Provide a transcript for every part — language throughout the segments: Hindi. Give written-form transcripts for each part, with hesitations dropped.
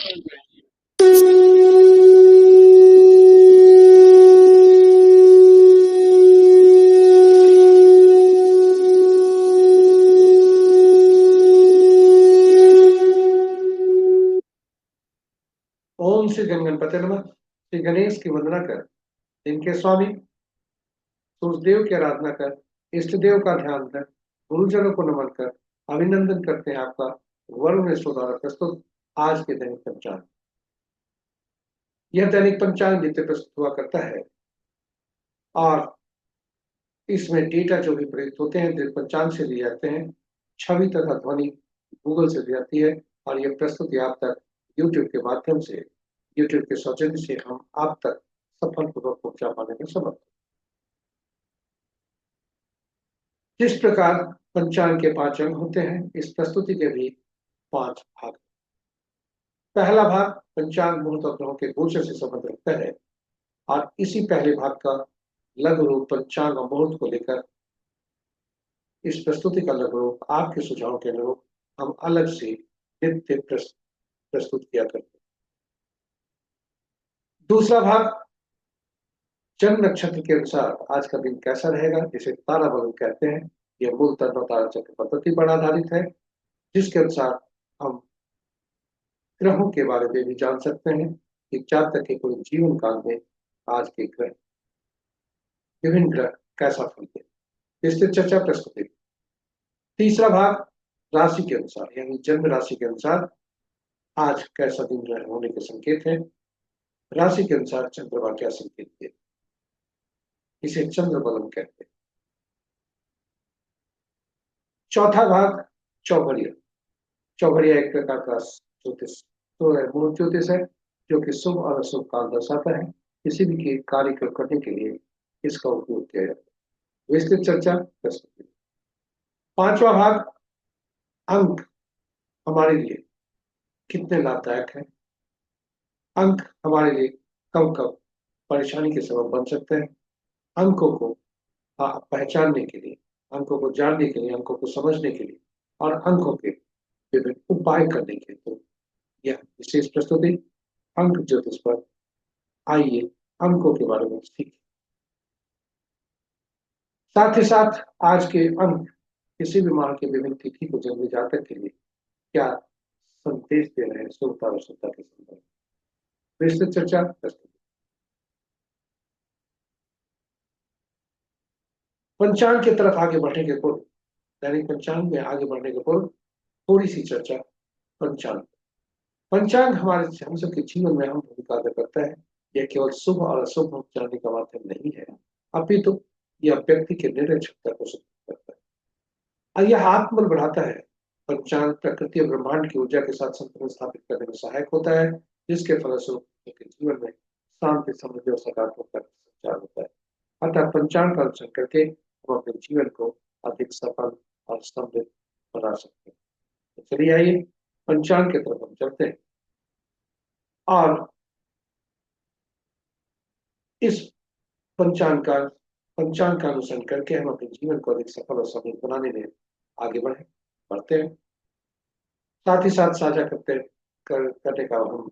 ओम श्री गणगणपति नमः। श्री गणेश की वंदना कर, इनके स्वामी सूर्यदेव की आराधना कर, इष्ट देव का ध्यान कर, गुरुजनों को नमन कर अभिनंदन करते हैं आपका वरुण मिश्र द्वारा प्रस्तुत आज के दैनिक पंचांग। यह दैनिक पंचांग नित्य प्रस्तुत हुआ करता है और इसमें डेटा जो भी प्रयुक्त होते हैं दैनिक पंचांग से लिए जाते हैं। छवि तथा ध्वनि गूगल से दी जाती है और यह प्रस्तुति आप तक यूट्यूब के माध्यम से, यूट्यूब के सौजन्य से हम आप तक सफलपूर्वक पहुंचा पाने में समर्थ। जिस प्रकार पंचांग के 5 अंग होते हैं, इस प्रस्तुति के भी 5 भाग। पहला भाग पंचांग मुहूर्त और ग्रहों के गोचर से संबंध रखता है और इसी पहले भाग का लघु रूप पंचांग और मुहूर्त को लेकर इस प्रस्तुति का लघु रूप आपके सुझाव के अनुरूप हम अलग से नित्य प्रस्तुत किया करते हैं। दूसरा भाग जन्म नक्षत्र के अनुसार आज का दिन कैसा रहेगा, जिसे तारा बलन कहते हैं। यह मूल तत्व तारा चक्र पद्धति पर आधारित है, जिसके अनुसार हम ग्रहों के बारे में भी जान सकते हैं कि जातक के कोई जीवन काल में आज के ग्रह, विभिन्न ग्रह कैसा फल दे, विस्तृत चर्चा प्रस्तुति। तीसरा भाग राशि के अनुसार, यानी जन्म राशि के अनुसार आज कैसा दिन होने के संकेत है। राशि के अनुसार चंद्रमा क्या संकेत दे, इसे चंद्र बलम कहते हैं। चौथा भाग चौघड़िया। चौघड़िया एक प्रकार का ज्योतिष तो है, मूल ज्योतिष है, जो कि शुभ और अशुभ काल दर्शाता है। किसी भी कार्य को करने के लिए इसका उपयोग किया जाता है। विस्तृत चर्चा प्रस्तुति। पांचवा भाग अंक हमारे लिए कितने लाभदायक है। अंक हमारे लिए कब कब परेशानी के सबब बन सकते हैं। अंकों को पहचानने के लिए, अंकों को जानने के लिए, अंकों को समझने के लिए और अंकों के विभिन्न उपाय करने के लिए तो यह विशेष प्रस्तुति अंक ज्योतिष पर। आइए अंकों के बारे में सीखें। साथ ही साथ आज के अंक किसी भी माह के विभिन्न तिथि को जन्मे जातक के लिए क्या संदेश दे रहे हैं शुभता और अशुभता के संदर्भ में। विस्तृत चर्चा प्रस्तुति। पंचांग की तरफ आगे बढ़ने के पूर्व, दैनिक पंचांग में आगे बढ़ने के पूर्व थोड़ी सी चर्चा पंचांग। पंचांग हमारे हम सबके जीवन में अहम भूमिका अदा करता है। यह केवल शुभ और अशुभ जानने का माध्यम नहीं है, अपितु यह व्यक्ति के निर्णय क्षमता को सुदृढ़ करता है और यह आत्मबल बढ़ाता है। पंचांग प्रकृति और ब्रह्मांड की ऊर्जा के साथ संतुलन स्थापित करने में सहायक होता है, जिसके फलस्वरूप उनके जीवन में शांति, समृद्धि और सकारात्मक संचार होता है। अतः पंचांग का अनुसरण करके हम अपने जीवन को अधिक सफल और समृद्ध बना सकते हैं। तो चलिए आइए पंचांग की तरफ हम चलते हैं और इस पंचांग का अनुसरण करके हम अपने जीवन को अधिक सफल और समृद्ध बनाने में आगे बढ़ते हैं। साथ ही साथ साझा करने का हम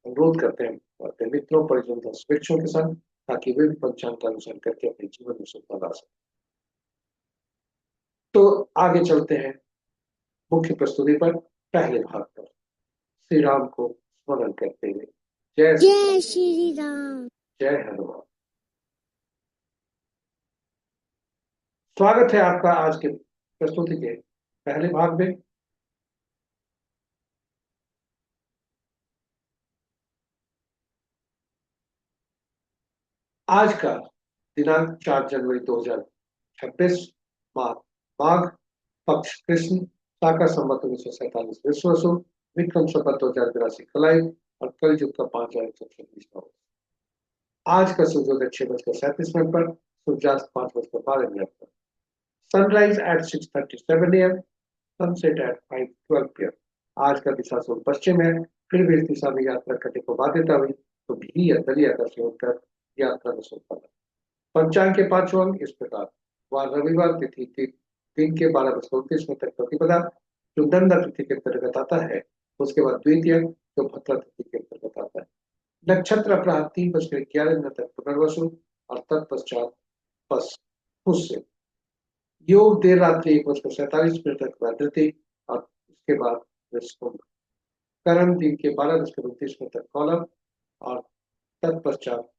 अनुरोध करते हैं अपने मित्रों, परिजनों, शिक्षकों के साथ, ताकि वे भी पंचांग का अनुसरण करके अपने जीवन में सुधार ला सकें। तो आगे चलते हैं मुख्य प्रस्तुति पर। पहले भाग पर श्री राम को स्मरण करते हुए जय श्री राम, जय हनुमान। स्वागत है आपका आज के प्रस्तुति के पहले भाग में। आज का दिनांक 4 जनवरी 2026, माघ पक्ष कृष्ण, शाका संवत 1947 विश्वसु, विक्रम संवत 2082 कलाई और कलयुग का 5126। आज का सूर्योदय 6:37 पर, सूर्यास्त 5:12 पर, sunrise at 6:37 AM, sunset at 5:12 PM। आज का दिशा सूर्य पश्चिम है, फिर भी इस दिशा में यात्रा करने को बाध्यता हुई तो घी या दलिया का सेवन कर यात्रा में शुभ फल। पंचांग के 5 अंग इस प्रकार। वह रविवार तिथि दिन के 12:29 तक प्रतिपदा, जो दंड तिथि के अंतर्गत आता है। उसके बाद द्वितीय, जो भद्रा तिथि नक्षत्र अपराह 3:11 तक पुनर्वसु और तत्पश्चात बस उससे योग देर रात्रि 1:47 तक वैधृति और उसके बाद विस्कुंभ करण दिन के 12:29 तक कौलव और तत्पश्चात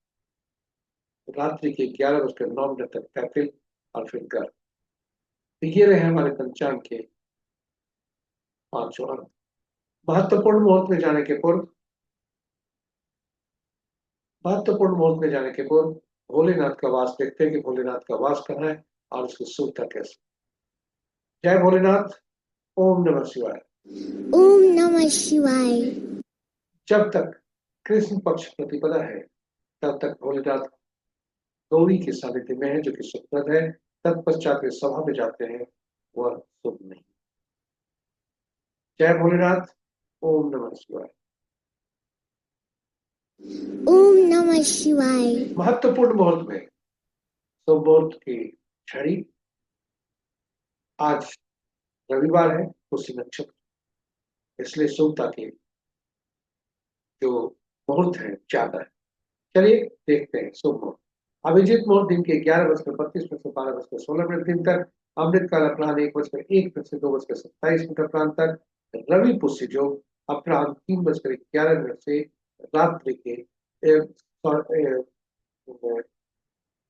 रात्रि के 11:09 तक कैपिल और फिर गर्भ। तो ये रहे हमारे पंचांग के पांचों अंक। महत्वपूर्ण मुहूर्त में जाने के पूर्व भोलेनाथ का वास देखते हैं कि भोलेनाथ का वास कहाँ है और उसकी शुद्धता कैसे। जय भोलेनाथ। ओम नमः शिवाय। ओम नमः शिवाय। जब तक कृष्ण पक्ष प्रतिपदा है तब तक भोलेनाथ गौरी के सानिध्य में है जो कि सुखप्रद है। तत्पश्चात वे सभा में जाते हैं, वह शुभ नहीं। जय भोलेनाथ। ओम नमः शिवाय। ओम नमः शिवाय। महत्वपूर्ण मुहूर्त में शुभ मुहूर्त की छड़ी आज रविवार है, उसी नक्षत्र, इसलिए शुभता के जो मुहूर्त है ज्यादा है। चलिए देखते हैं शुभ मुहूर्त। अभिजीत मुहूर्त दिन के 11:32 से 12:16 दिन तक। अमृतकाल अपराह्न 1:01 से 2:27 अपराह्न तक। रवि पुष्य योग अपराह्न 3:11 से रात्रि के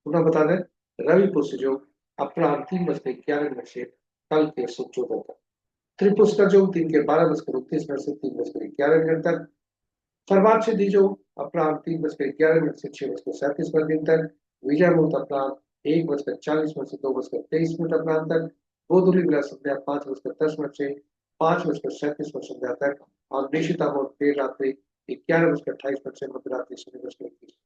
पुनः बता दें, रवि पुष्य योग अपराह्न 3:11 से कल के सूर्योदय तक। त्रिपुष्कर योग दिन के 12:29 से 3:11 तक। सर्वात सिद्धि योग अपराह्न 3:11 से 6:37 दिन तक। विजय मुहूर्त अपराह्न 1:40 से 2:23 अपराह्न तक। गोधूली विला संध्या 5:10 से 5:37 संध्या तक। और निशिता मुहूर्त देर रात्रि 11:28 से मध्यरात्रि 0:21।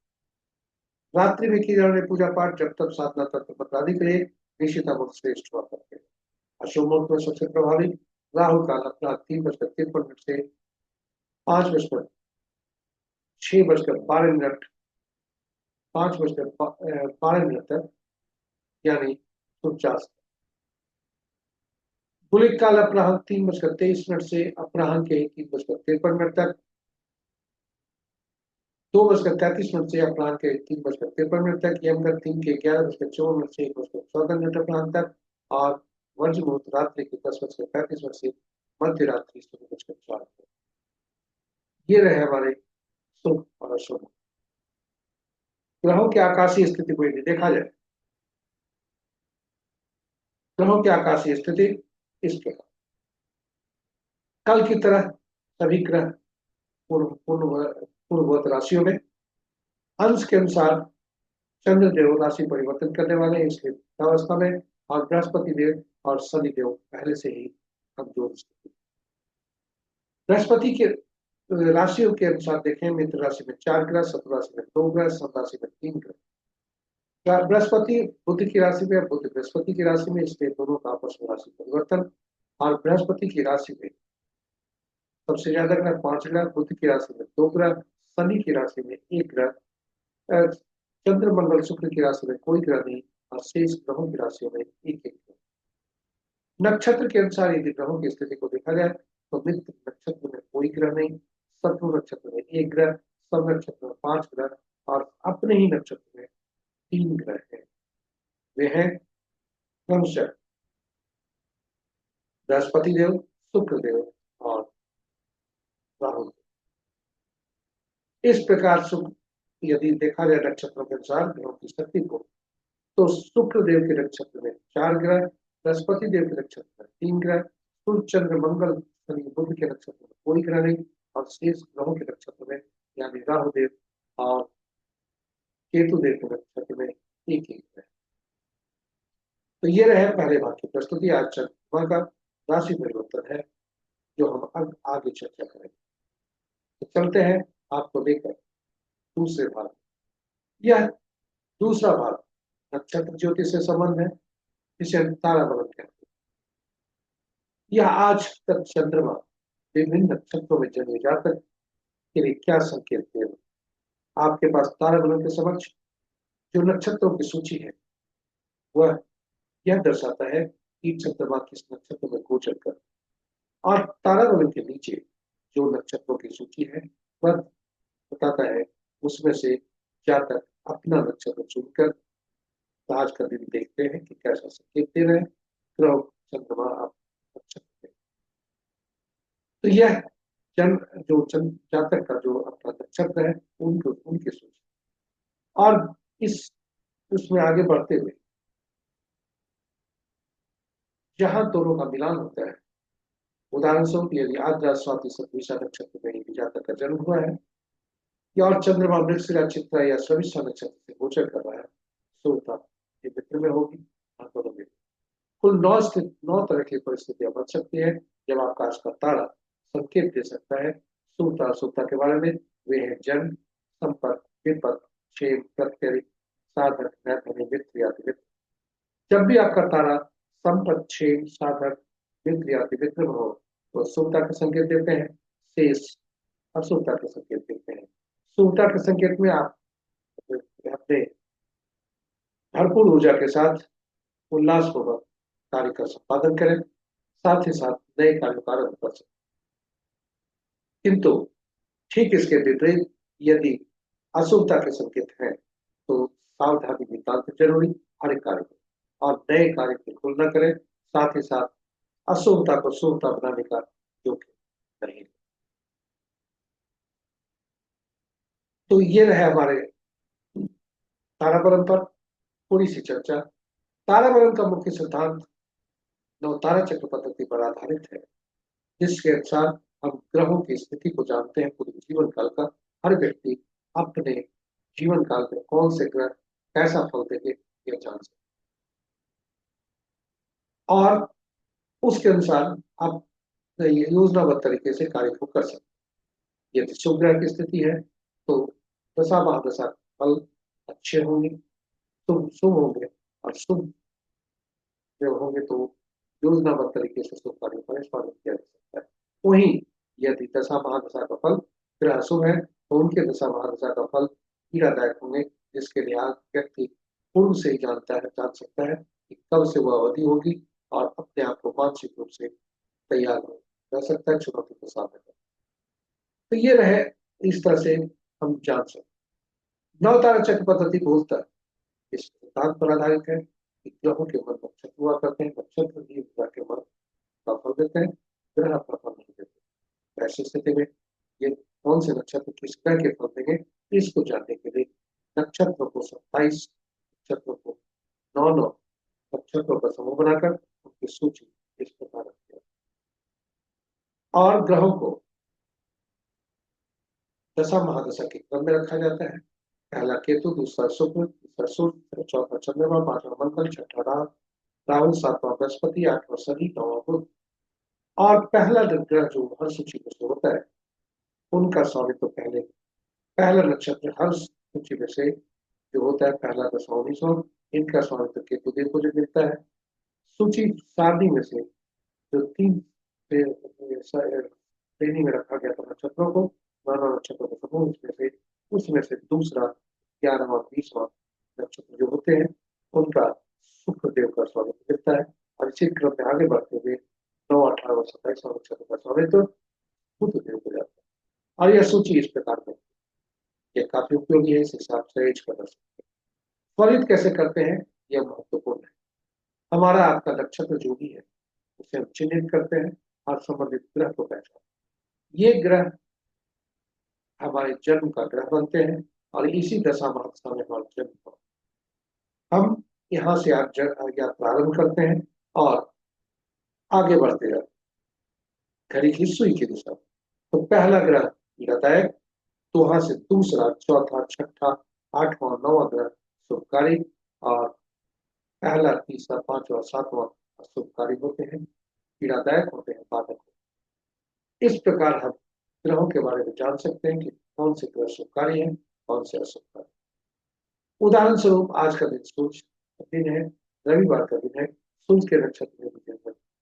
रात्रि में की जाने वाली पूजा पाठ जब तक साधना तत्व बतलाने के लिए निशिता मुहूर्त श्रेष्ठ हुआ करते हैं। अशुभ मुहूर्त में सबसे प्रभावी राहु काल अपराह्न 3:53 से 5:06 तक, यानी सूर्यास्त। गुलिक काल अपराह्न 3:23 से अपराह्न के 3:53 तक। 2:33 से अपराह्न के 3:53 तक। यमगंड 3 के 11:54 से 1:14 अपराह्न तक। और वज्र मुहूर्त रात्रि के 10:35 से मध्य रात्रि 0:04। ये रहे हमारे शुभ और अशुभ। ग्रहों की आकाशीय स्थिति को यदि देखा जाए, ग्रहों की आकाशीय स्थिति इस प्रकार। कल की तरह सभी ग्रह पूर्ववत राशियों में। अंश के अनुसार चंद्रदेव राशि परिवर्तन करने वाले हैं, इसलिए अवस्था में। और बृहस्पति देव और शनि देव पहले से ही कमजोर स्थिति। बृहस्पति के राशियों के अनुसार देखें, मित्र राशि में 4 ग्रह, शत्रु राशि में 2 ग्रह, सब राशि में 3 ग्रह। बृहस्पति बुध की राशि में, बुध बृहस्पति की राशि में, इसलिए दोनों का आपस में राशि परिवर्तन। और बृहस्पति की राशि में सबसे ज्यादा ग्रह 5 ग्रह, बुध की राशि में 2 ग्रह, शनि की राशि में 1 ग्रह, चंद्र मंगल शुक्र की राशि में कोई ग्रह नहीं, और शेष ग्रहों की राशियों में एक एक ग्रह। नक्षत्र के अनुसार यदि ग्रहों की स्थिति को देखा जाए तो मित्र नक्षत्र में कोई ग्रह नहीं, शत्रु नक्षत्र में 1 ग्रह, सब नक्षत्र में 5 ग्रह, और अपने ही नक्षत्र में 3 ग्रह हैं। वे हैं क्रमशः बृहस्पति देव, शुक्र देव और राहु। इस प्रकार शुक्र यदि देखा जाए नक्षत्रों के अनुसार ग्रहों की शक्ति को, तो शुक्र देव के नक्षत्र में 4 ग्रह, बृहस्पति देव के नक्षत्र में 3 ग्रह, सूर्य चंद्र मंगल शनि बुध के नक्षत्र में कोई ग्रह नहीं, और शेष ग्रहों के नक्षत्र में यानी राहु देव और केतु देव के नक्षत्र में एक एक ग्रह। तो ये रहे पहले भाग की प्रस्तुति। आज चंद्रमा का राशि परिवर्तन है जो हम अब आगे चर्चा करेंगे। तो चलते हैं आपको लेकर दूसरे भाग। यह दूसरा भाग नक्षत्र ज्योतिष से संबंध है, जिसे हम तारा बलन कहते हैं। यह आज तक चंद्रमा विभिन्न नक्षत्रों में जन्मे जातक के लिए क्या संकेत दे। आपके पास तारा बलन के समक्ष जो नक्षत्रों की सूची है, वह यह दर्शाता है कि चंद्रमा किस नक्षत्र में गोचर कर। और तारा बलन के नीचे जो नक्षत्रों की सूची है, वह बताता है उसमें से जातक अपना नक्षत्र चुनकर आज का दिन देखते हैं कि कैसा संकेत दे रहे हैं ग्रह चंद्रमा आप नक्षत्र। तो यह जन जो जातक का जो अपना नक्षत्र है उनके उनकी सोच। और इस उसमें आगे बढ़ते हुए जहां दोनों का मिलान होता है, उदाहरण स्वरूप यदि आद्रा स्वाति शतभिषा नक्षत्र में यदि जातक का जन्म हुआ है या और चंद्रमा मृगशिरा चित्रा या शविष्ठा नक्षत्र से गोचर कर रहा है, शुभता ये मित्र में होगी। दोनों में कुल 9 तरह की परिस्थितियां बन सकती है जब आकाश का तारा संकेत दे सकता है शुभता अशुभता के बारे में। वे हैं जन्म, संपर्क, विपद, क्षेम, प्रत्यय, साधक, नैथनी, मित्र या मित्र। जब भी आपका तारा संपर्क, क्षेम, साधक, मित्र या मित्र में हो तो शुभता का संकेत देते हैं, शेष अशुभता के संकेत देते हैं। शुभता के संकेत में आप अपने भरपूर ऊर्जा के साथ उल्लासपूर्वक कार्य का संपादन करें, साथ ही साथ नए कार्यों का आरंभ कर सकते। किंतु ठीक इसके विपरीत यदि अशुभता के संकेत हैं तो सावधानी नितांत जरूरी हर एक कार्य में, और नए कार्य बिल्कुल न करें, साथ ही साथ अशुभता को शुभता बनाने का जोखिम नहीं। तो ये रहे हमारे ताराबरण पर थोड़ी सी चर्चा। ताराबरण का मुख्य सिद्धांत नवतारा चक्र पद्धति पर आधारित है, जिसके अनुसार हम ग्रहों की स्थिति को जानते हैं पूरे जीवन काल का। हर व्यक्ति अपने जीवन काल में कौन से ग्रह कैसा फल देंगे यह जान सकते, और उसके अनुसार आप योजनाबद्ध तरीके से कार्य को कर सकते। यदि शुभ ग्रह की स्थिति है तो दशा महादशा फल अच्छे होंगे, शुभ शुभ होंगे, और शुभ जो होंगे तो योजनाबद्ध तरीके से शुभ कार्यों का निष्पादन किया जा सकता है। वहीं यदि दशा महादशा का फल ग्रह शुभ है तो उनके दशा महादशा का फल पीड़ादायक होंगे, जिसके लिहाज व्यक्ति पूर्व से ही जान सकता है कि कब से वह अवधि होगी और अपने आप को मानसिक रूप से तैयार हो जा सकता है चुनौती को सामने कर। तो ये रहे, इस तरह से हम जान सकते। नवतारा चक्र पद्धति बोलता इस सिद्धांत पर आधारित है कि ग्रहों के मन नक्षत्र हुआ करते हैं, नक्षत्र भी ग्रह के मन का फल देते हैं, ग्रह अपना फल नहीं देते। ऐसी स्थिति में ये कौन से नक्षत्र किस ग्रह के फल देंगे, इसको जानने के लिए नक्षत्रों को 27 नक्षत्रों को 9 नक्षत्रों का समूह बनाकर उनकी सूची इस प्रकार रखी है। और ग्रहों को दशा महादशा के क्रम में रखा जाता है। पहला केतु, दूसरा शुक्र, तीसरा सूर्य, चौथा चंद्रमा, पांचवा मंगल, छठा राहु, सातवां बृहस्पति, आठवां शनि, नौवां बुध। और पहला ग्रह जो हर सूची में से होता है उनका स्वामित्व पहला नक्षत्र हर सूची में से जो होता है पहला, दसवां, 19वां, इनका स्वामित्व केतु देव को जो मिलता है। सूची सारणी में से जो 3 श्रेणी में रखा गया था नक्षत्रों को, 9 नक्षत्रों का समूह, उसमें से दूसरा 11वां 20वां नक्षत्र जो होते हैं उनका शुक्र देव का स्वामित्व मिलता है। और इसी क्रम में आगे बढ़ते हुए 9, 18, 27 नक्षत्र का स्वामित्व बुध देव को जाता है। और यह सूची इस प्रकार में यह काफी उपयोगी है, इस हिसाब से एज कर सकते हैं। त्वरित कैसे करते हैं यह महत्वपूर्ण है। हमारा आपका नक्षत्र जो भी है उसे हम चिन्हित करते हैं और संबंधित ग्रह को पहचानते। ये ग्रह हमारे जन्म का ग्रह बनते हैं और इसी दशा महादशा में हमारा जन्म होता है। हम यहाँ से आज प्रारंभ करते हैं और आगे बढ़ते जाते हैं घड़ी की सुई की दिशा। तो पहला ग्रह पीड़ादायक, तो वहां से दूसरा, चौथा, छठा, 8वां, 9वां ग्रह शुभकारी, और पहला, तीसरा, 5वां, 7वां अशुभकारी होते हैं, पीड़ादायक होते हैं, बाधक। इस प्रकार हम ग्रहों के बारे में जान सकते हैं कि कौन से ग्रह शुभकारी हैं, कौन से अशुभकारी। उदाहरण स्वरूप आज का दिन सूर्य दिन है, रविवार का दिन है। सूर्य के नक्षत्र में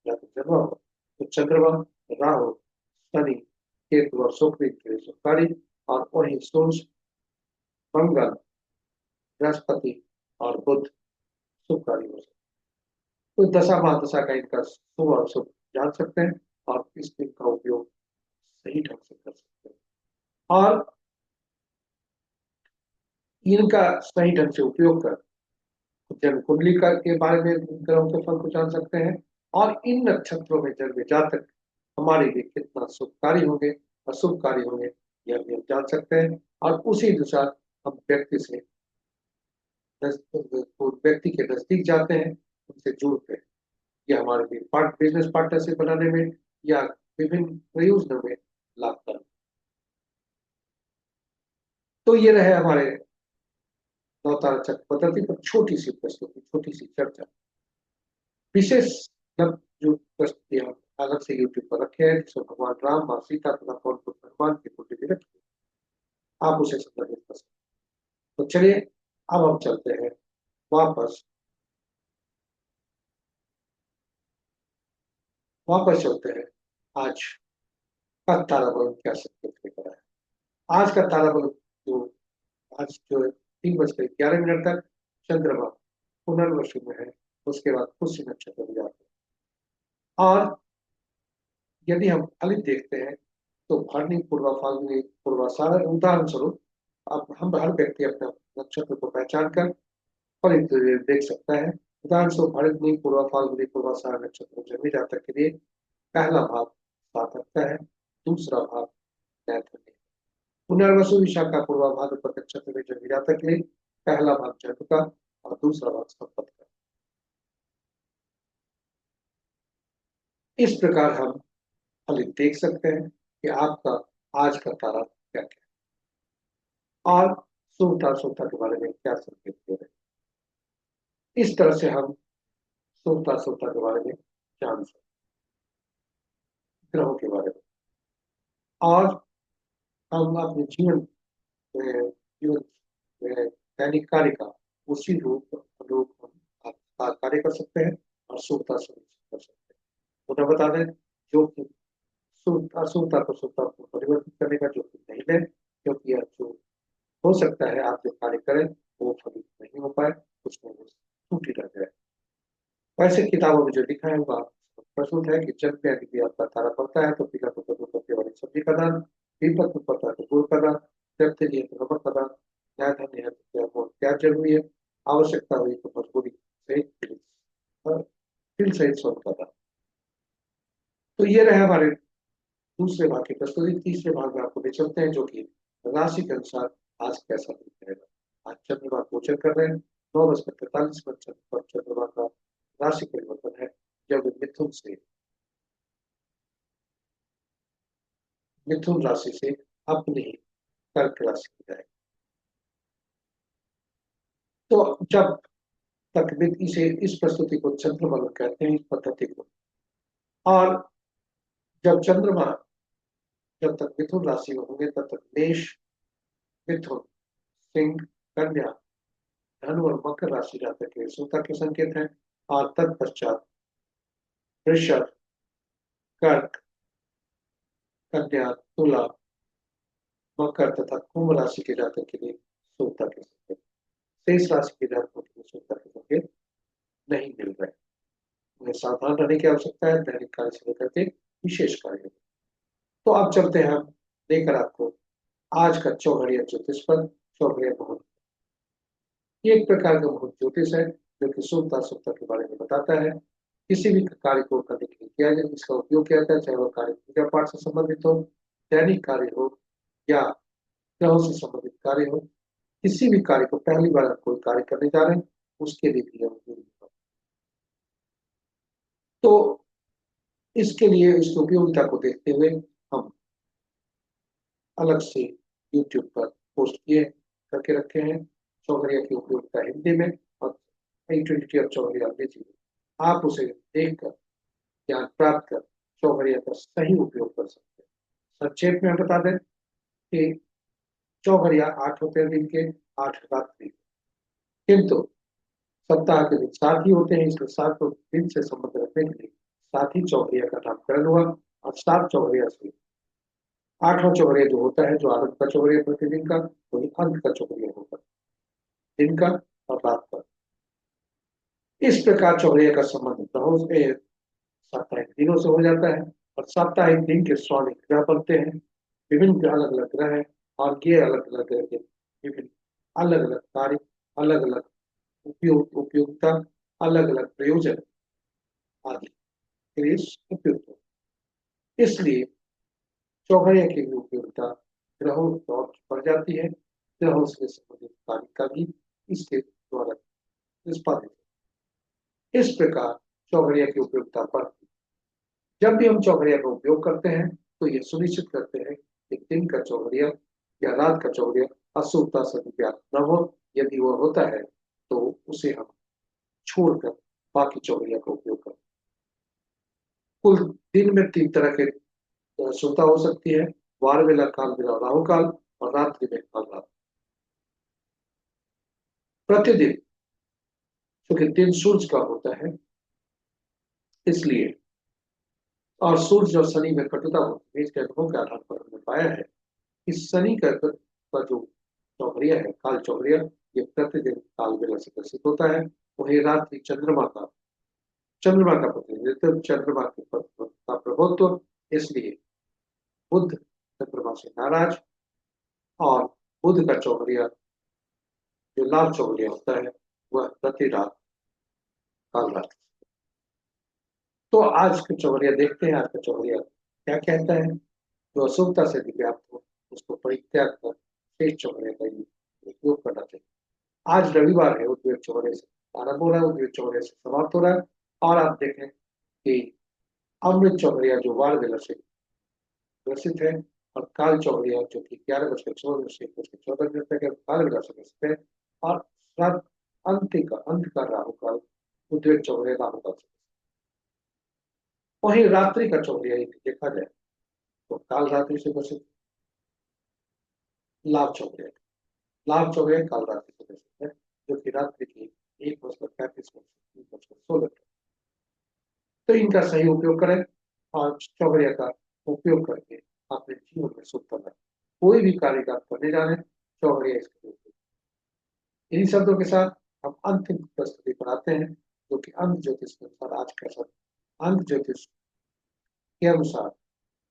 या तो जन्मा हो तो चंद्रमा, राहु, शनि, केतु और शुक्र के लिए शुभकारी, और वही सूर्य, मंगल, बृहस्पति और बुध शुभकारी हो सकते। तो दशा महादशा का इनका शुभ और शुभ जान सकते हैं और इस दिन का उपयोग सही ढंग से कर सकते हैं। और इनका सही ढंग से उपयोग कर जन्म कुंडली का के बारे में ग्रहों के फल को जान सकते हैं, और इन नक्षत्रों में जन्मे जातक हमारे लिए कितना शुभकारी होंगे, अशुभकारी होंगे, यह भी हम जान सकते हैं। और उसी अनुसार हम व्यक्ति के नजदीक जाते हैं, उनसे जुड़ते हैं। यह हमारे लिए बिजनेस पार्टनरशिप बनाने में या विभिन्न प्रयोजनों में लाभदायक। तो ये रहे हमारे नवतारा चक्र पद्धति पर छोटी सी प्रस्तुति, छोटी सी चर्चा। विशेष जो प्रस्तुति हम अलग से यूट्यूब पर रखे हैं, जिसमें भगवान राम, माँ सीता तथा पवन पुत्र हनुमान की फोटो भी रखी है, आप उसे संदर्भित कर सकते हैं। तो चलिए अब हम चलते हैं वापस चलते हैं। आज का ताराबल क्या संकेत लेकर आया। आज का ताराबल जो आज जो 3:11 तक चंद्रमा पुनर्वसु में है, उसके बाद पुष्य नक्षत्र में जाते हैं। और यदि हम फलित देखते हैं तो भरणी, पूर्वा, फाल्गुनी, पूर्वाषाढ़, उदाहरण स्वरूप अब हम हर व्यक्ति अपने नक्षत्र को पहचान कर फलित देख सकता है। उदाहरण स्वरूप भरणी, पूर्वा, फाल्गुनी, पूर्वाषाढ़ नक्षत्र जन्मे जातक के लिए पहला भाव सार्थकता है, दूसरा भाव दैथन्य है। पुनर्वसु, विशाखा, पूर्वा भाद्रपद नक्षत्र में जन्मे जातक के लिए पहला भाव जन्म का और दूसरा भाव संपत्ति का। इस प्रकार हम फलित देख सकते हैं कि आपका आज का तारा क्या क्या है और शुभता अशुभता के बारे में क्या संकेत दे रहे हैं। इस तरह से हम शुभता अशुभता के बारे में जान सकते हैं, ग्रहों के बारे में। और हम अपने जीवन दैनिक कार्य का उसी रूप अनुरूप हम कार्य कर सकते हैं और शुभता सुनिश्चित कर सकते हैं। उन्हें बता दें, जो कि शुभता को शुभता को परिवर्तित करने का जो कि नहीं है, क्योंकि यह जो हो सकता है आप जो कार्य करें वो फलित नहीं हो पाए, उसमें वो त्रुटि रह जाए। वैसे किताबों में जो लिखा है वह प्रस्तुत है कि जन्म में यदि आपका तारा पड़ता है तो पिता को कद्दू पत्ते वाली सब्जी का दान, दीपक में पड़ता है तो गुड़ का दान, जब तेजी है तो नमक का दान, न्याय धन्य है तो त्याग जरूरी है, आवश्यकता हुई तो मजबूरी सहित तिल सहित स्वर्ग का दान। तो ये रहे हमारे दूसरे भाग की प्रस्तुति। तीसरे भाग में आपको ले चलते हैं, जो कि राशि के अनुसार आज कैसा दिन रहेगा। आज चंद्रमा गोचर कर रहे हैं, 9:43 पर चंद्रमा का राशि परिवर्तन है, जब मिथुन राशि से अपनी कर्क राशि में जाएगा। तो जब तक इसे इस प्रस्तुति को चंद्रमंडल कहते हैं, इस पद्धति को। और जब चंद्रमा जब तक मिथुन राशि में होंगे तब तक मेष, मिथुन, सिंह, कन्या, धनु और मकर राशि जातक के सूता के संकेत हैं। और तत्पश्चात वृषभ, कर्क, कन्या, तुला, मकर तथा कुंभ राशि के जातक के लिए सूता के संकेत। शेष राशि के जातकों के लिए सूता के संकेत नहीं मिल रहे। उन्हें सावधान रहने की आवश्यकता है, दैनिक कार्य से लेकर के विशेष कार्य। तो अब चलते हैं हम लेकर आपको आज का चौघड़िया ज्योतिष पर। चौघड़िया मुहूर्त ये एक प्रकार का मुहूर्त ज्योतिष है जो कि शुभता अशुभता के बारे में बताता है। किसी भी कार्य को करने के लिए किया जाए, इसका उपयोग किया जाए, चाहे वह कार्य पूजा पाठ से संबंधित हो, दैनिक कार्य हो या ग्रहों से संबंधित कार्य हो। किसी भी कार्य को पहली बार आप कोई कार्य करने जा रहे हैं, उसके लिए भी उपयोगी हो। तो इसके लिए इसकी उपयोगिता को देखते हुए हम अलग से यूट्यूब पर पोस्ट किए करके रखे हैं चौघड़िया की उपयोगिता हिंदी में और यूटिलिटी ऑफ चौघड़िया अंग्रेजी में। आप उसे देखकर ज्ञान प्राप्त कर चौघड़िया का सही उपयोग कर सकते हैं। संक्षेप में हम बता दें कि चौघड़िया 8 होते हैं दिन के, 8 रात्रि, किंतु सप्ताह के दिन 7 ही होते हैं, इसलिए 7 दिन से संबंध रखने के लिए 7 ही चौघड़िया का नामकरण हुआ। और 7 चौघड़िया से 8वां चौघड़िया जो होता है, जो आरंभ का चौघड़िया प्रतिदिन का, वही अंत का चौघड़िया होगा दिन का और रात का। इस प्रकार चौघड़िया का संबंध ग्रहों से साप्ताहिक दिनों से हो जाता है और साप्ताहिक दिन के स्वामी ग्रह बनते हैं। विभिन्न अलग अलग ग्रह हैं और ये अलग अलग ग्रह के विभिन्न अलग अलग कार्य, अलग अलग उपयोगिता, अलग अलग प्रयोजन आदि के लिए उपयुक्त हो। इसलिए चौघड़िया की भी उपयोगिता ग्रहों और बढ़ जाती है। ग्रहों से संबंधित कार्य का भी इसके द्वारा निष्पादित है। इस प्रकार चौघड़िया की उपयोगिता बढ़ती है। जब भी हम चौघड़िया का उपयोग करते हैं तो ये सुनिश्चित करते हैं कि दिन का चौघड़िया या रात का चौघड़िया अशुभता से व्याप्त न हो। यदि वह होता है तो उसे हम छोड़कर बाकी चौघड़िया का उपयोग करें। कुल दिन में 3 तरह के शुभता हो सकती है: वार वेला, काल वेला, राहु काल, और रात्रि में काल रात। प्रतिदिन क्योंकि दिन सूर्य का होता है इसलिए, और सूर्य और शनि में कटुता होती है, इसके अनुभव के आधार पर हमने पाया है कि शनि का जो चौघड़िया है, काल चौघड़िया, ये प्रतिदिन काल बेला से ग्रसित होता है। वही रात्रि चंद्रमा का प्रतिनिधित्व, चंद्रमा के का प्रभुत्व, इसलिए बुध चंद्रमा से नाराज, और बुध का चौघड़िया जो लाभ चौघड़िया होता है वह प्रति रात काल रात। तो आज का चौघड़िया देखते हैं, आज का चौघड़िया क्या कहता है। जो अशुभता से व्याप्त हो उसको परित्याग कर शेष चौघड़िया का ही उपयोग करना चाहिए। आज रविवार है, उद्योग चौघड़िया से आरंभ हो रहा है, उद्योग चौघड़िया से समाप्त हो रहा है। और आप देखें कि अमृत चौघड़िया जो वार वेला से ग्रसित है, और काल चौघड़िया जो कि 11 बजकर 14 से 1 बजकर 14 तक है, काल वेला से ग्रसित है। और रात अंत का राहु काल, उद्योग चौघड़िया राहु काल से। वहीं रात्रि का चौघड़िया यदि देखा जाए तो काल रात्रि से ग्रसित लाभ चौघड़िया, काल रात्रि से ग्रसित है, जो कि रात्रि की 1 बजकर 35 मिनट से 3 बजकर 16 तक। तो इनका सही उपयोग करें और चौघड़िया का उपयोग करके अपने जीवन में सुख बनाए। कोई भी कार्य का करने जा रहे हैं, चौघड़िया इसके उपयोग। इन्हीं शब्दों के साथ हम अंतिम प्रस्तुति पर आते हैं, जो कि अंक ज्योतिष के अनुसार आज का शब्द। अंक ज्योतिष के अनुसार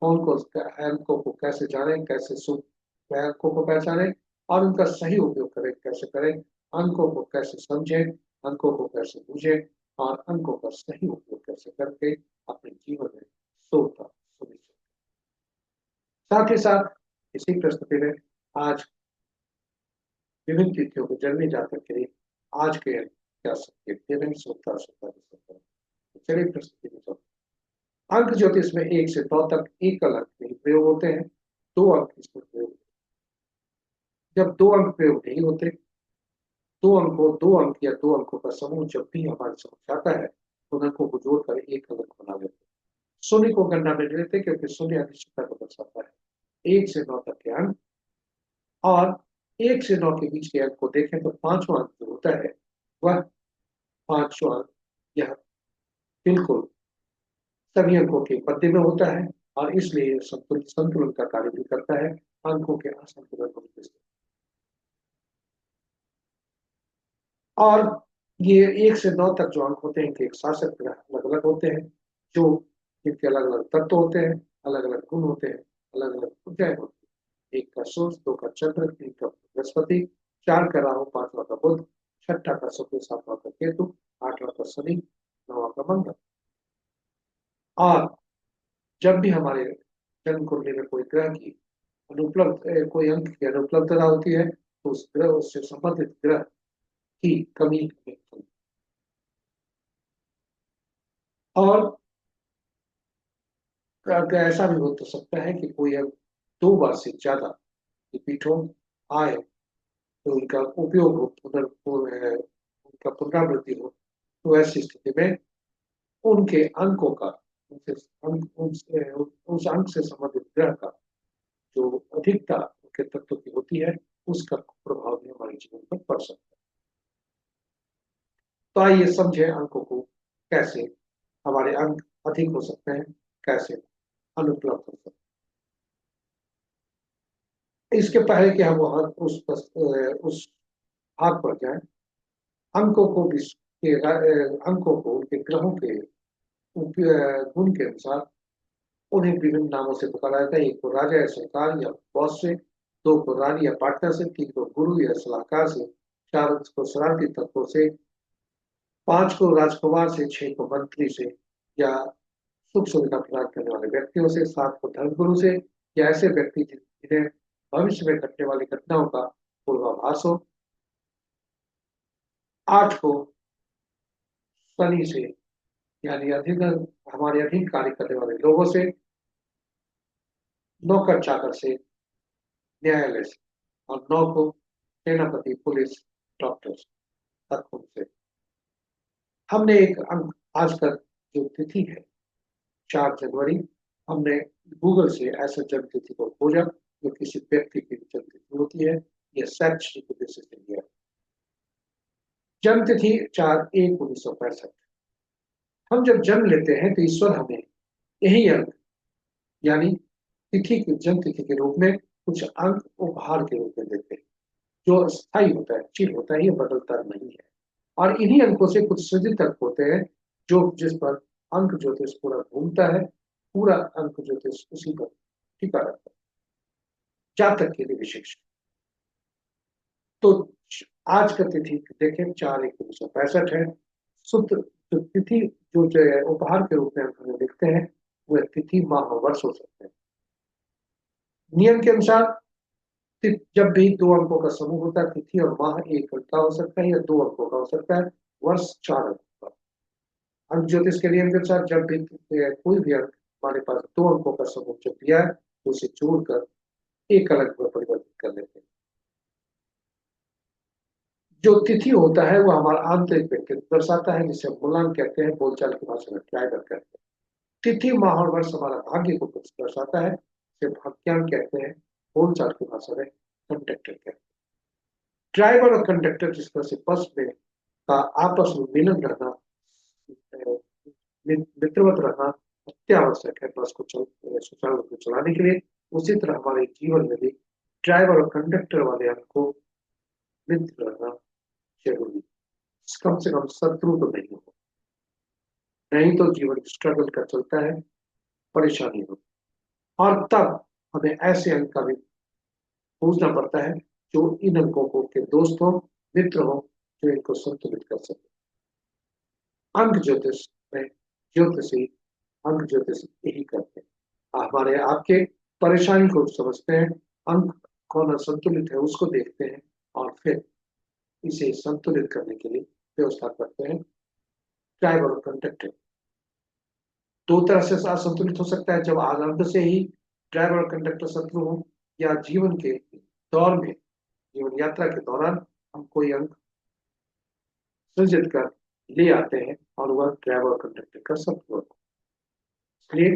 अंकों को कैसे जाने, कैसे शुभ अंकों को पहचाने और उनका सही उपयोग करें, कैसे करें, अंकों को कैसे समझें, अंकों को कैसे बूझें, और अंकों का सही उपयोग कैसे करके अपने जीवन में सुखता सुनिश्चित। साथ ही साथ इसी प्रस्तुति में आज विभिन्न तिथियों को जन्मे जातक के लिए आज के क्या संकेत दे रहे हैं, सुखता सुखता। चलिए प्रस्तुति में चलते। अंक ज्योतिष में 1 से 9 तक एक अंक नहीं प्रयोग होते हैं, 2 अंक इसमें प्रयोग। जब 2 अंक प्रयोग नहीं होते, 2 अंक या 2 अंकों का समूह जब भी हमारे समझ आता है, उन अंकों को जोड़कर एक अंक बना लेते हैं। शून्य को गणना में लेते क्योंकि शून्य अनिश्चितता को दर्शाता है। 1 से 9 तक के अंक, और 1 से 9 के बीच के अंक को देखें तो 5वां अंक जो होता है वह 5वां अंक, यह बिल्कुल सभी अंकों के मध्य में होता है, और इसलिए संतुलन का कार्य भी करता है अंकों के असंतुलन को। और ये 1 से 9 तक जो अंक होते हैं, इनके एक शासक ग्रह अलग अलग होते हैं, जो इनके अलग अलग तत्व होते हैं, अलग अलग गुण होते हैं, अलग अलग ऊर्जाएं होती है। 1 का सूर्य, 2 का चंद्र, 3 का बृहस्पति, 4 का राहु, 5वां का बुध, 6वां का शुक्र, 7वां का केतु, 8वां का शनि, 9वां का मंगल। और जब भी हमारे जन्म कुंडली में कोई ग्रह की कोई अंक की अनुपलब्धता होती है तो उस ग्रह, उससे संबंधित ग्रह की कमी होती है। और ऐसा भी हो तो सकता है कि कोई अंक 2 बार से ज्यादा रिपीट हो, आए, तो उनका उपयोग हो, उनका पुनरावृत्ति हो, तो ऐसी स्थिति में उनके अंकों का उस अंक से संबंधित ग्रह का जो अधिकता उनके तत्व की होती है, उसका प्रभाव भी हमारे जीवन पर पड़ सकता है। तो आइए समझे अंकों को कैसे हमारे अंक अधिक हो सकते हैं, कैसे अनुपलब्ध हो सकते हैं। इसके पहले कि हम वहां उस भाग पर जाए, अंकों को अंकों को उनके ग्रहों के गुण के अनुसार उन्हें विभिन्न नामों से पुकारा जाता है। एक को राजा या सरकार या बॉस से, 2 को रानी या पार्टनर से, 3 को गुरु या सलाहकार से, 4 को शरारती तत्वों से, 5 को राजकुमार से, 6 को मंत्री से या सुख सुविधा प्रदान करने वाले व्यक्तियों से, 7 को धर्मगुरु से या ऐसे व्यक्ति जिन्हें भविष्य में घटने वाली घटनाओं का पूर्वाभास हो, 8 को शनि से यानी अधिक हमारे अधीन कार्य करने वाले लोगों से, नौकर चाकर से, न्यायालय से, और 9 को सेनापति, पुलिस, डॉक्टर्स तक से। हमने एक अंक आज का जो तिथि है 4 जनवरी, हमने गूगल से ऐसा जन्म तिथि को खोजा जो किसी व्यक्ति की जन्म तिथि होती है। यह शैक्षणिक उद्देश्य से लिया। जन्म तिथि 4/1/1965। हम जब जन्म लेते हैं तो ईश्वर हमें यही अंक यानी तिथि की जन्म तिथि के रूप में कुछ अंक उपहार के रूप में देते हैं, जो स्थायी होता है, चिर होता है, ये बदलता नहीं है। और इन्हीं अंकों से कुछ सृजित अंक होते हैं जो जिस पर अंक ज्योतिष पूरा घूमता है, पूरा अंक ज्योतिष उसी पर टिका रहता है, जातक के लिए विशेष। तो आज का तिथि देखें 4/1/1965 है। शुद्ध जो तिथि जो है उपहार के रूप में हम हमें लिखते हैं वह तिथि, माह और वर्ष हो सकते हैं। नियम के अनुसार जब भी 2 अंकों का समूह होता है, तिथि और माह 1 अंक का हो सकता है या 2 अंकों का हो सकता है, वर्ष 4 अंक का। अंक ज्योतिष के नियम के अनुसार जब भी कोई भी अंक हमारे पास 2 अंकों का समूह जब दिया है तो उसे जोड़कर एक अलग में परिवर्तित कर लेते हैं। जो तिथि होता है वो हमारा आंतरिक व्यक्तित्व दर्शाता है, जिसे मूलांक कहते हैं, बोलचाल की भाषा में ट्राइबर कहते हैं। तिथि, माह और वर्ष हमारा भाग्य को दर्शाता है, जिसे भाग्यांक कहते हैं, बोलचाल की भाषा में कंडक्टर कहते हैं। ड्राइवर और कंडक्टर जिस तरह से बस में का आपस में मिलन रहना, मित्रवत रहना अत्यावश्यक है बस को सुचारू रूप से चलाने के लिए, उसी तरह हमारे जीवन में भी ड्राइवर और कंडक्टर वाले अंक को मित्र रहना जरूरी। कम से कम शत्रु तो नहीं हो, नहीं तो जीवन स्ट्रगल कर चलता है, परेशानी हो। और तब हमें ऐसे अंक का भी खोजना पड़ता है जो इन अंकों को के दोस्त हो, मित्र हो, जो इनको संतुलित कर सके। अंक ज्योतिष में ज्योतिषी अंक ज्योतिष यही करते हैं, हमारे आपके परेशानी को समझते हैं, अंक कौन असंतुलित है उसको देखते हैं और फिर इसे संतुलित करने के लिए व्यवस्था करते हैं। ड्राइवर और कंडक्टर 2 तरह से असंतुलित हो सकता है, जब आनंद से ही ड्राइवर और कंडक्टर शत्रु हो, या जीवन के दौर में, जीवन यात्रा के दौरान हम कोई अंक सृजित कर ले आते हैं और वह ड्राइवर और कंडक्टर का शत्रु होता है। इसलिए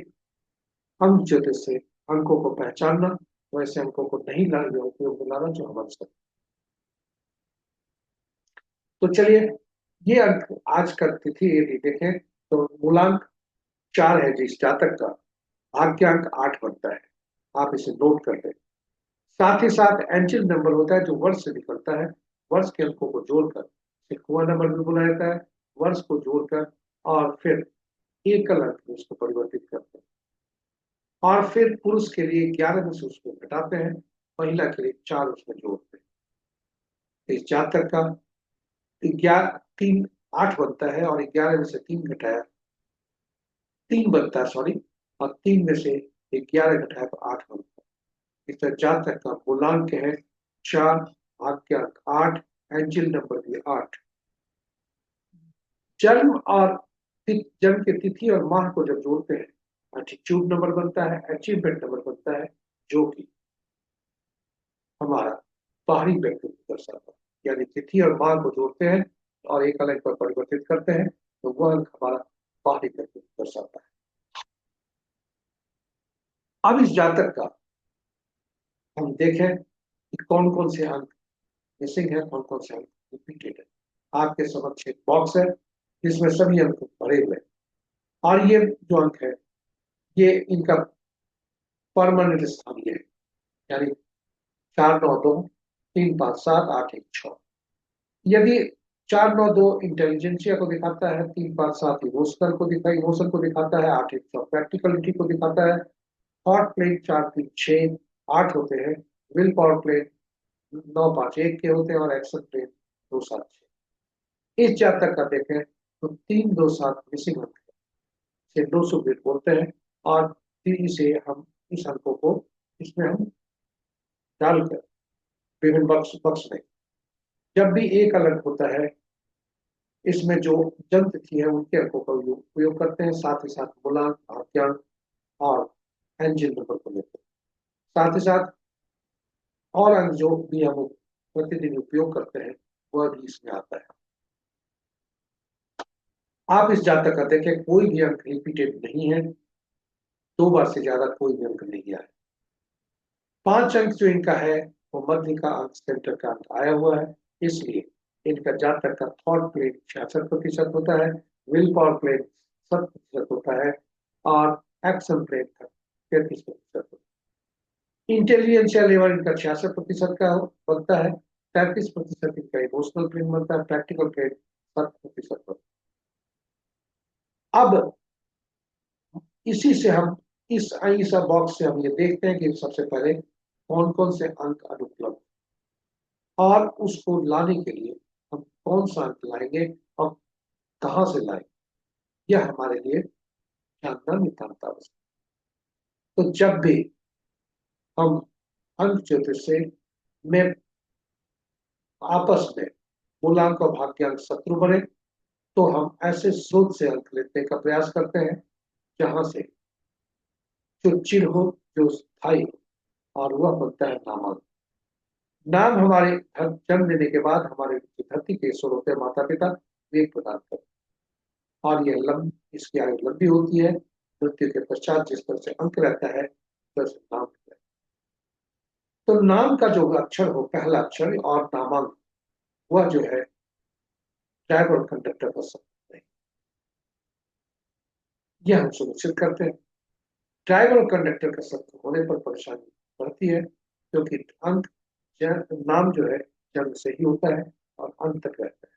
अंक ज्योतिष से अंकों को पहचानना, वैसे अंकों को नहीं लाना, उपयोग में लाना जो हमारे साथ। तो चलिए ये अंक आज का तिथि यदि देखें तो मूलांक 4 है जिस जातक का, भाग्यांक 8 बनता है, आप इसे नोट कर लें। साथ ही साथ एंजिल नंबर होता है जो वर्ष से निकलता है, वर्ष के अंकों को जोड़कर इसे कुआं नंबर भी बुलाया जाता है, वर्ष को जोड़कर और फिर एकल अंक में उसको परिवर्तित करते हैं, और फिर पुरुष के लिए 11 में से उसको घटाते हैं, महिला के लिए 4 उसमें जोड़ते हैं। इस जातक का 8 बनता है और 11 में से 3 घटाया 3 बनता है, सॉरी, और 3 में से 11 घटाया तो 8 बनता है। इस तरह जातक का मूलांक है 4, भाग्यांक 8, एंजिल नंबर भी 8। जन्म और जन्म की तिथि और माह को जब जोड़ते हैं एटीट्यूड नंबर बनता है, अचीवमेंट नंबर बनता है, जो कि हमारा बाहरी व्यक्तित्व दर्शाता है। यानी तिथि और माह को जोड़ते हैं और एक अलग पर परिवर्तित करते हैं तो वह अंक हमारा बाहरी व्यक्तित्व दर्शाता है। अब इस जातक का हम देखें कि कौन कौन से अंक मिसिंग है, कौन कौन से अंक रिपीटेड है। आपके समक्ष एक बॉक्स है जिसमें सभी अंक भरे हुए हैं, और ये जो अंक है ये इनका परमानेंट स्थानीय है, यानी 4 9 2 3 5 7 8 1 6। यदि 4 9 2 इंटेलिजेंसिया को दिखाता है, 3 5 7 इमोशन को दिखाता है, 8 1 6 प्रैक्टिकलिटी को दिखाता है, थॉट प्लेइंग 4 3 6 8 होते हैं, विल पावर प्लेन 951 के होते हैं और एक्शन प्लेन 276। इस जातक का देखें तो 327 मिसिंग अंक है, इसे 200 बिट बोलते हैं। और फिर इसे हम इस अंकों को इसमें हम डालकर विभिन्न बक्स बक्स में, जब भी एक अलग होता है इसमें जो जन्म तिथि है उनके अंकों का उपयोग करते हैं, साथ ही साथ मूलांक, भाग्यांक और एंजिल नंबर को लेते हैं। साथ ही साथ और अंक जो भी हम प्रतिदिन उपयोग करते हैं वह भी इसमें आता है। आप इस जातक का देखें, कोई भी अंक रिपीटेड नहीं है, 2 बार से ज्यादा कोई भी अंक नहीं आया है। 5 अंक जो इनका है वो मध्य का अंक, सेंटर का अंक आया हुआ है, इसलिए इनका जातक का थॉट प्लेन 66% होता है, विल पावर प्लेन 7% होता है और एक्शन प्लेन का 33% होता है। इंटेलिजेंशियल लेवल इनका 66% का बनता है, 33% इनका इमोशनल प्लेन बनता है, प्रैक्टिकल प्लेन 7% बनता है। अब इसी से हम इस बॉक्स से हम ये देखते हैं कि सबसे पहले कौन कौन से अंक अनुपलब्ध, और उसको लाने के लिए हम कौन सा अंक लाएंगे और कहां से लाएंगे, यह हमारे लिए जानना नितांत आवश्यक। तो जब भी हम अंक ज्योतिष से में आपस में मूलांक और भाग्यांक शत्रु बने, तो हम ऐसे स्रोत से अंक लेने का प्रयास करते हैं जहां से जो चिन्ह हो, जो स्थायी हो, और वह बनता है नामांक। नाम हमारे जन्म लेने के बाद हमारे धरती के ईश्वर होते हैं माता पिता, वे प्रदान करते हैं। और यह इसकी आयु लंबी होती है। मृत्यु के पश्चात जिस तरह से अंक रहता है उस तरह से नाम रहता है। तो नाम का जो अक्षर हो, पहला अक्षर और नामांक, वह जो है ड्राइवर और कंडक्टर का संबंध है, यह हम सुनिश्चित करते हैं। ड्राइवर और कंडक्टर का संबंध होने पर परेशानी बढ़ती है, क्योंकि अंक नाम जो है जन्म से ही होता है और अंत तक रहता है।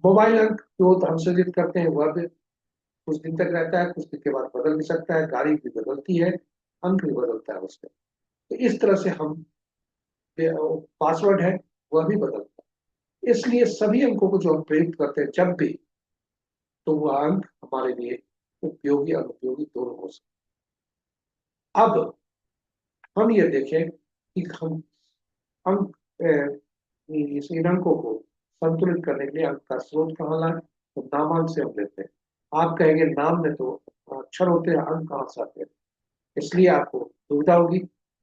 मोबाइल अंक जो हम सृजित करते हैं वह भी कुछ दिन तक रहता है, कुछ दिन के बाद बदल भी सकता है, गाड़ी भी बदलती है, अंक भी बदलता है उसमें। तो इस तरह से हम पासवर्ड है वह भी बदलता है। इसलिए सभी अंकों को जो हम प्रयुक्त करते हैं जब भी, तो वह अंक हमारे लिए उपयोगी और अनुपयोगी दोनों हो सकते हैं। अब हम ये देखें कि हम अंक इन अंकों को संतुलित करने के लिए अंक का स्रोत कहाँ लाए, तो नामांक से हम लेते हैं। आप कहेंगे नाम में तो अक्षर होते हैं, अंक कहाँ से आते हैं, इसलिए आपको दुविधा होगी।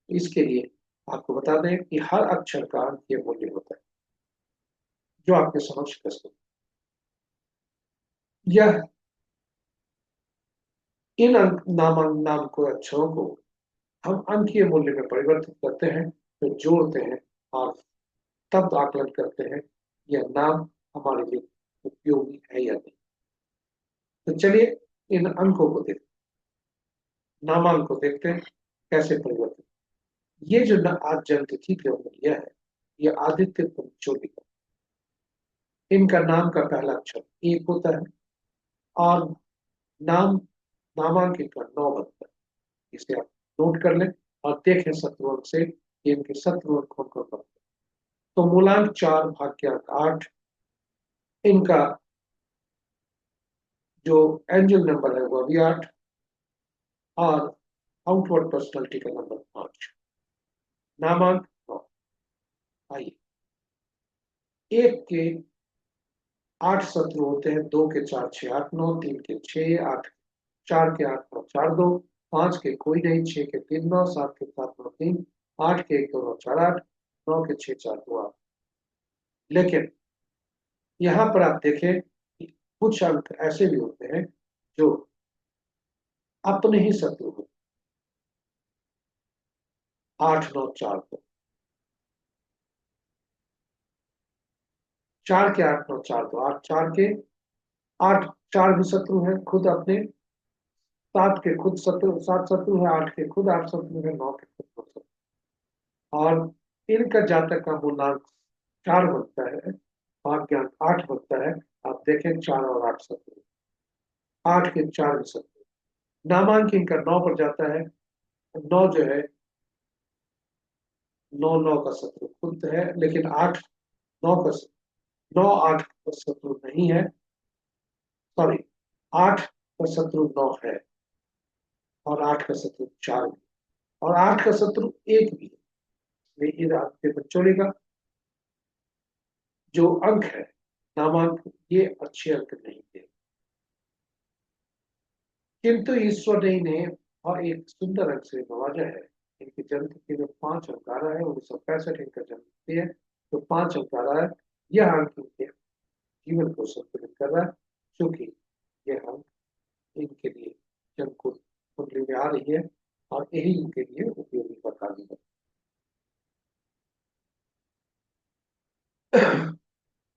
इसके लिए आपको बता दें कि हर अक्षर का अंकीय मूल्य होता है जो आपके समक्ष प्रस्तुत है। यह इन नाम को अक्षरों को हम अंकीय मूल्य में परिवर्तित करते हैं, तो जोड़ते हैं और तब आकलन करते हैं यह नाम हमारे लिए उपयोगी है या नहीं। तो चलिए इन अंकों को देखते हैं, नामांक को देखते हैं कैसे परिवर्तित। ये जो आज जन्म तिथि पे हमने लिया है, ये आदित्य पंचोली का, इनका नाम का पहला अक्षर एक होता है और नाम नामांक इनका 9 बनता है। इसे आप नोट कर लें और देखें शत्रुअंक से कि इनके शत्रुअंक कौन कौन बनते हैं। तो मूलांक 4, भाग्यांक 8, इनका जो एंजल नंबर है वह भी 8, और आउटवर्ड पर्सनालिटी का नंबर 5, नामांक 9। आइए, एक के 8 शत्रु होते हैं, 2 के 4 6 8 9, 3 के 6 8, 4 के 8 9 4 2, 5 के कोई नहीं, 6 के 3 9, 7 के 7 9 3, 8 के 1 2 9 4 8, 9 के 6 4 2 8। लेकिन यहाँ पर आप देखें कि कुछ अंक ऐसे भी होते हैं जो अपने ही शत्रु होते, 8 9 4 2, 4 के 8 9 4 2, 8 4 के 8, 4 भी शत्रु है खुद अपने, 7 के खुद शत्रु, 7 शत्रु है, 8 के खुद 8 शत्रु है, 9 के खुद 9 शत्रु, और इनका जातक का मूलांक 4 बनता है, भाग्यांक 8 बनता है। आप देखें 4 और 8 शत्रु, 8 के 4 भी शत्रु, नामांक इनका 9 पर जाता है। 9 जो है 9 9 का शत्रु खुद है, लेकिन 8 9 का 9 8 का शत्रु नहीं है, सॉरी 8 का शत्रु 9 है, और 8 का शत्रु 4 भी, और 8 का शत्रु 1 भी है। इसलिए आपके बच्चों का जो अंक है, नामांक, ये अच्छे अंक नहीं थे, किंतु ईश्वर ने इन्हें और एक सुंदर अंक से नवाजा है। इनकी जन्म तिथि में 5 अंक आ रहा है, 1965 इनका जन्म तिथि है, तो 5 अंक आ रहा है। यह अंक इनके जीवन को संतुलित कर रहा है, क्योंकि यह अंक इनके लिए जन्म कुंडली में आ रही है, और यही इनके लिए उपयोगी का कार्य है।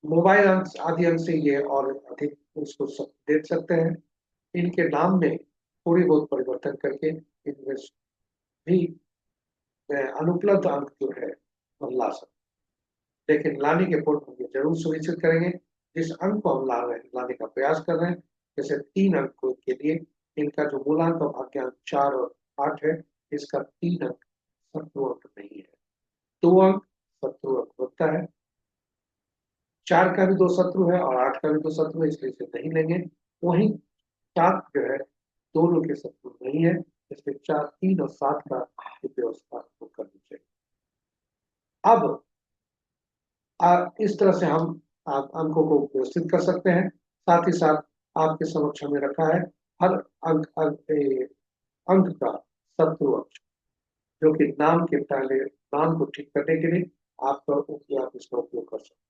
मोबाइल अंक आदि अंक से ये और अधिक उसको देख सकते हैं। इनके नाम में थोड़ी बहुत परिवर्तन करके इनमें भी अनुपलब्ध अंक जो है हम ला सकते, लेकिन लाने के पूर्व हम ये जरूर सुनिश्चित करेंगे जिस अंक को हम लाने का प्रयास कर रहे हैं, जैसे 3 अंक के लिए इनका जो मूलांक और भाग्यांक 4 और 8 है, इसका 3 अंक शत्रु अंक नहीं है, 2 अंक शत्रु अंक होता है। 4 का भी 2 शत्रु है और 8 का भी 2 शत्रु है, इसलिए इसे नहीं लेंगे। वहीं 7 जो है दोनों के शत्रु नहीं है, इसलिए 4 3 और 7 का व्यवस्था करनी चाहिए। अब इस तरह से हम अंकों को व्यवस्थित कर सकते हैं। साथ ही साथ आपके समक्ष हमें रखा है हर अंक का शत्रु अंश, जो कि नाम के पहले नाम को ठीक करने के लिए आप इसका उपयोग कर सकते हैं।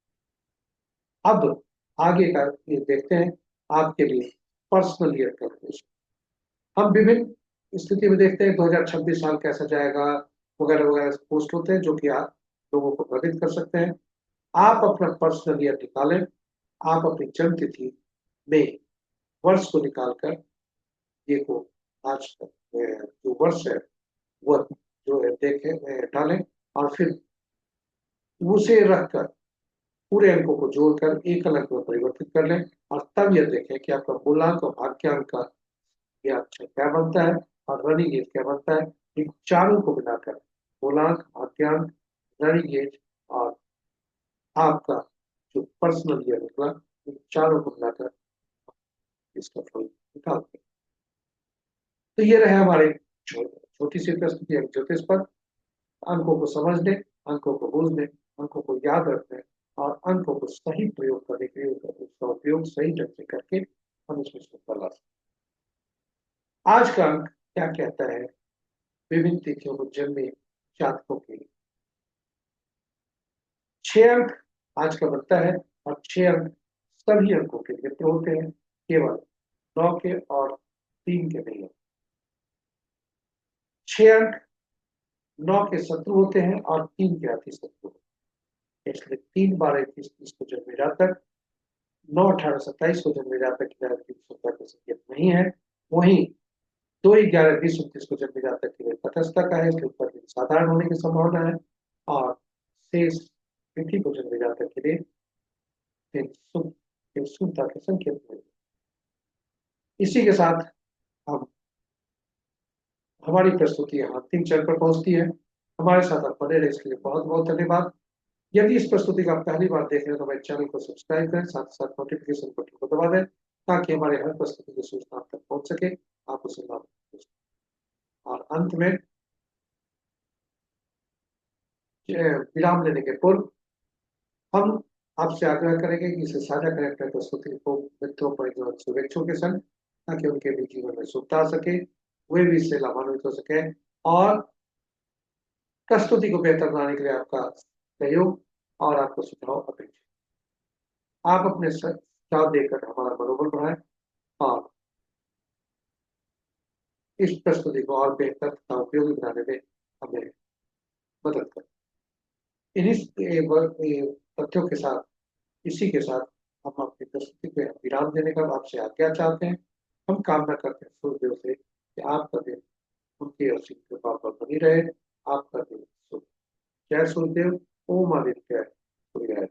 अब आगे का ये देखते हैं आपके लिए पर्सनल ईयर कैलकुलेशन। हम विभिन्न स्थिति में देखते हैं 2026 साल कैसा जाएगा, वगैरह वगैरह पोस्ट होते हैं, जो कि आप लोगों को प्रेरित कर सकते हैं। आप अपना पर्सनल ईयर निकालें, आप अपनी जन्म तिथि में वर्ष को निकालकर ये को आज तक जो वर्ष है वह जो है देखें, डालें, और फिर उसे रखकर पूरे अंकों को जोड़कर एक अंक में परिवर्तित कर लें, और तब यह देखें कि आपका मूलांक और भाग्यांक का यह अक्षर क्या बनता है और रनिंग एज क्या बनता है। इन चारों को मिलाकर मूलांक, भाग्यांक, रनिंग एज और आपका जो पर्सनल ईयर निकला, इन चारों को मिलाकर इसका फल निकालते हैं। तो ये रहे हमारे छोटी सी प्रस्तुति ज्योतिष पर। अंकों को समझने, अंकों को बूझने, अंकों को याद रखने और अंकों को सही प्रयोग करने के लिए उसका उपयोग सही ढंग से करके हम इसमें सफलता ला सकते हैं। आज का अंक क्या कहता है विभिन्न तिथियों को जन्मे जातकों के लिए? 6 अंक आज का बनता है, और 6 अंक सभी अंकों के लिए होते हैं, केवल 9 के और 3 के नहीं होते। 6 अंक 9 के शत्रु होते हैं और 3 के अति शत्रु होते हैं, इसलिए 3 12 21 30 को जन्मे जातक, 9 18 27 को जन्मे जातक की 317 का संकेत नहीं है। वहीं 2 11 20 29 को जन्मे जातक के लिए तटस्थता का है, इसके ऊपर साधारण होने की संभावना है, और शेष तिथि को जन्मे जातक के लिए शुभता के संकेत नहीं। इसी के साथ हम हमारी प्रस्तुति यहाँ अंतिम चरण पर पहुंचती है। हमारे साथ आप बने रहे इसके लिए बहुत बहुत धन्यवाद। यदि इस प्रस्तुति का आप पहली बार देख रहे हैं तो हमारे चैनल को सब्सक्राइब करें, साथ साथ नोटिफिकेशन बटन को दबा दें, ताकि हमारे हर प्रस्तुति की सूचना आप तक पहुंच सके, आप उसे लाभ उठा सकें। और अंत में विराम लेने के पूर्व हम आपसे आग्रह करेंगे कि इसे साझा करें अपने प्रस्तुति को मित्रों, परिजनों, शुभेच्छुओं के संग, ताकि उनके भी जीवन में सुखता आ सके, वे भी इससे लाभान्वित हो सके, और प्रस्तुति को बेहतर बनाने के लिए आपका सहयोग और आपका सुझाव अपेक्षित। आप अपने सुझाव देकर हमारा मनोबल बढ़ाएं और इस प्रस्तुति को और बेहतर तथा उपयोगी बनाने में हमें मदद करें। इन्हीं तथ्यों के साथ, इसी के साथ हम अपनी प्रस्तुति पे विराम देने का आपसे आज्ञा चाहते हैं। हम कामना करते हैं सूर्यदेव से कि आपका दिन उनकी असीम कृपा पर बनी रहे, आपका दिन शुभ। जय सूर्यदेव, ओम आदित्य सूर्याय।